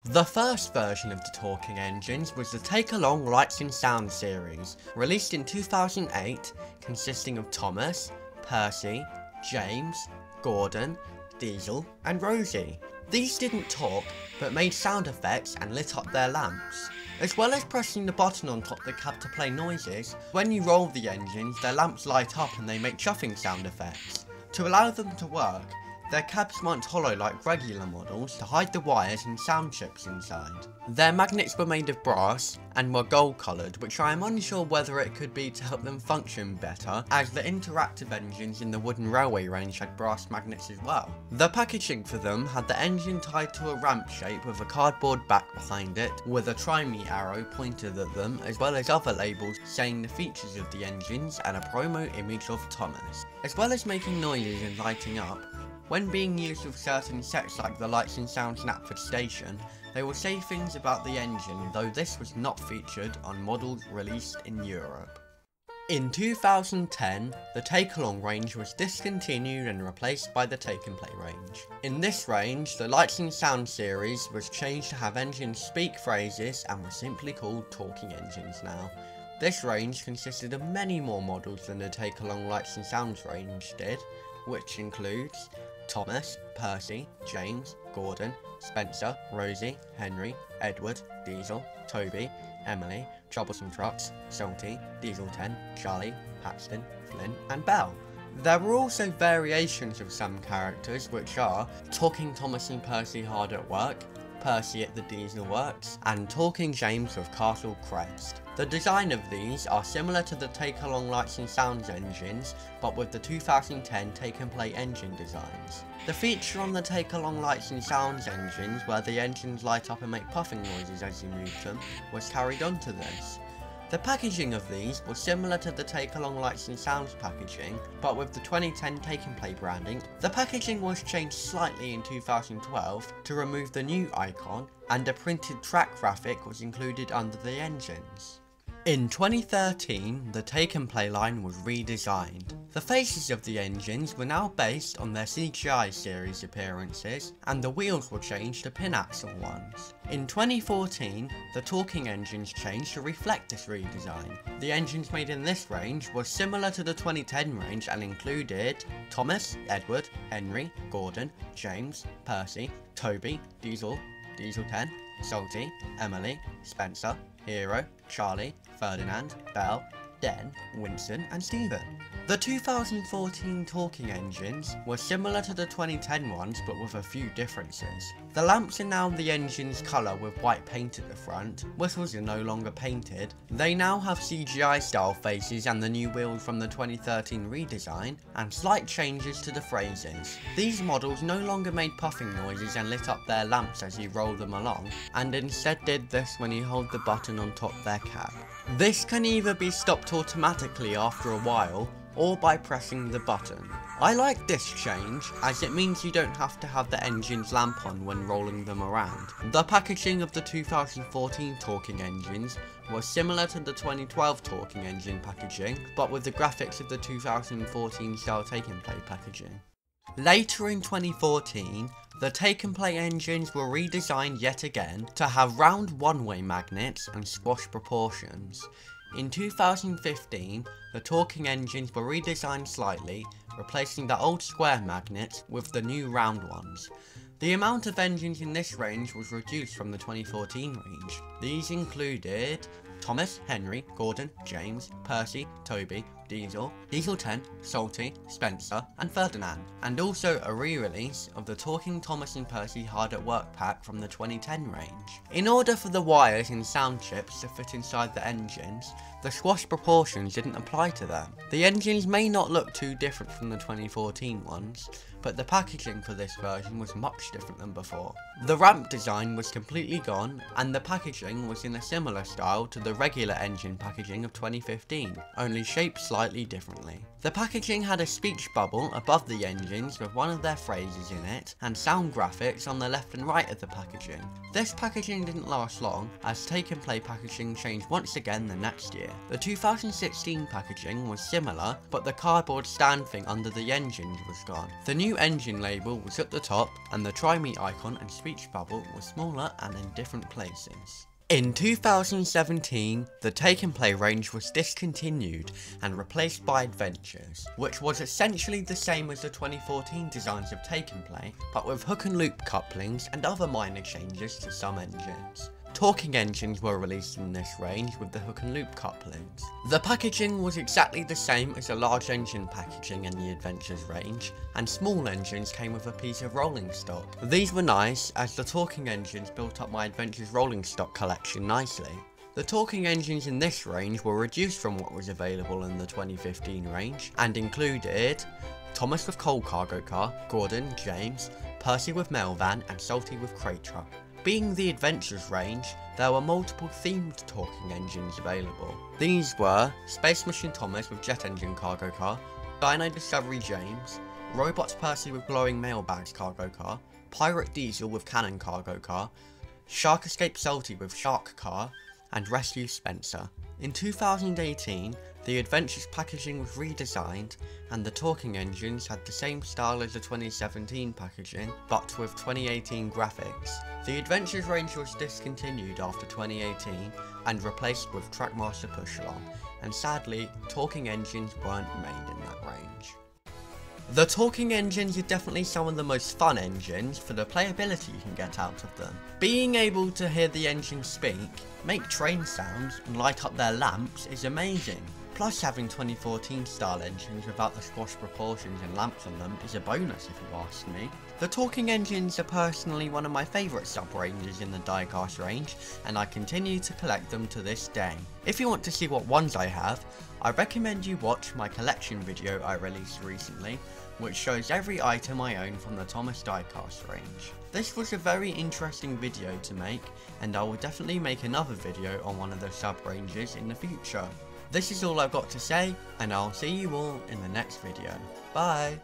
The first version of the talking engines was the Take Along Lights and Sound series, released in 2008, consisting of Thomas, Percy, James, Gordon, Diesel, and Rosie. These didn't talk, but made sound effects and lit up their lamps. As well as pressing the button on top of the cab to play noises, when you roll the engines, their lamps light up and they make chuffing sound effects. To allow them to work, their cabs weren't hollow like regular models to hide the wires and sound chips inside. Their magnets were made of brass and were gold coloured, which I am unsure whether it could be to help them function better, as the interactive engines in the wooden railway range had brass magnets as well. The packaging for them had the engine tied to a ramp shape with a cardboard back behind it, with a try me arrow pointed at them, as well as other labels saying the features of the engines and a promo image of Thomas. As well as making noises and lighting up, when being used with certain sets like the Lights and Sound Knapford station, they will say things about the engine, though this was not featured on models released in Europe. In 2010, the Take Along range was discontinued and replaced by the Take and Play range. In this range, the Lights and Sound series was changed to have engines speak phrases and were simply called talking engines now. This range consisted of many more models than the Take Along Lights and Sounds range did, which includes Thomas, Percy, James, Gordon, Spencer, Rosie, Henry, Edward, Diesel, Toby, Emily, Troublesome Trucks, Salty, Diesel 10, Charlie, Paxton, Flynn, and Belle. There were also variations of some characters, which are Talking Thomas and Percy Hard at Work, Percy at the Diesel Works, and Talking James with Castle Crest. The design of these are similar to the Take Along Lights and Sounds engines, but with the 2010 Take and Play engine designs. The feature on the Take Along Lights and Sounds engines, where the engines light up and make puffing noises as you move them, was carried on to this. The packaging of these was similar to the Take Along Lights and Sounds packaging, but with the 2010 Take and Play branding, the packaging was changed slightly in 2012 to remove the new icon, and a printed track graphic was included under the engines. In 2013, the Take and Play line was redesigned. The faces of the engines were now based on their CGI series appearances, and the wheels were changed to pin-axle ones. In 2014, the talking engines changed to reflect this redesign. The engines made in this range were similar to the 2010 range and included Thomas, Edward, Henry, Gordon, James, Percy, Toby, Diesel, Diesel 10, Salty, Emily, Spencer, Hero, Charlie, Ferdinand, Belle, Den, Winston, and Stephen. The 2014 talking engines were similar to the 2010 ones, but with a few differences. The lamps are now the engine's colour with white paint at the front, whistles are no longer painted, they now have CGI style faces and the new wheels from the 2013 redesign, and slight changes to the phrases. These models no longer made puffing noises and lit up their lamps as you roll them along, and instead did this when you hold the button on top their cab. This can either be stopped automatically after a while, or by pressing the button. I like this change, as it means you don't have to have the engine's lamp on when rolling them around. The packaging of the 2014 talking engines was similar to the 2012 talking engine packaging, but with the graphics of the 2014 style Take and Play packaging. Later in 2014, the Take and Play engines were redesigned yet again to have round one-way magnets and squash proportions. In 2015, the talking engines were redesigned slightly, replacing the old square magnets with the new round ones. The amount of engines in this range was reduced from the 2014 range. These included Thomas, Henry, Gordon, James, Percy, Toby, Diesel, Diesel 10, Salty, Spencer, and Ferdinand, and also a re-release of the Talking Thomas and Percy Hard at Work pack from the 2010 range. In order for the wires and sound chips to fit inside the engines, the squash proportions didn't apply to them. The engines may not look too different from the 2014 ones, but the packaging for this version was much different than before. The ramp design was completely gone, and the packaging was in a similar style to the regular engine packaging of 2015, only shaped slightly slightly differently. The packaging had a speech bubble above the engines with one of their phrases in it, and sound graphics on the left and right of the packaging. This packaging didn't last long, as Take and Play packaging changed once again the next year. The 2016 packaging was similar, but the cardboard stand thing under the engines was gone. The new engine label was at the top, and the Try Me icon and speech bubble were smaller and in different places. In 2017, the Take and Play range was discontinued and replaced by Adventures, which was essentially the same as the 2014 designs of Take and Play, but with hook and loop couplings and other minor changes to some engines. Talking engines were released in this range with the hook and loop couplings. The packaging was exactly the same as the large engine packaging in the Adventures range, and small engines came with a piece of rolling stock. These were nice, as the talking engines built up my Adventures rolling stock collection nicely. The talking engines in this range were reduced from what was available in the 2015 range, and included Thomas with coal cargo car, Gordon, James, Percy with mail van, and Salty with crate truck. Being the Adventures range, there were multiple themed talking engines available. These were Space Machine Thomas with jet engine cargo car, Dino Discovery James, Robots Percy with glowing mailbags cargo car, Pirate Diesel with cannon cargo car, Shark Escape Salty with shark car, and Rescue Spencer. In 2018, the Adventures packaging was redesigned, and the talking engines had the same style as the 2017 packaging, but with 2018 graphics. The Adventures range was discontinued after 2018 and replaced with Trackmaster Push-Along, and sadly, talking engines weren't made in that range. The talking engines are definitely some of the most fun engines for the playability you can get out of them. Being able to hear the engine speak, make train sounds, and light up their lamps is amazing. Plus, having 2014 style engines without the squash proportions and lamps on them is a bonus if you ask me. The talking engines are personally one of my favourite sub-ranges in the diecast range, and I continue to collect them to this day. If you want to see what ones I have, I recommend you watch my collection video I released recently, which shows every item I own from the Thomas diecast range. This was a very interesting video to make, and I will definitely make another video on one of the sub-ranges in the future. This is all I've got to say, and I'll see you all in the next video. Bye!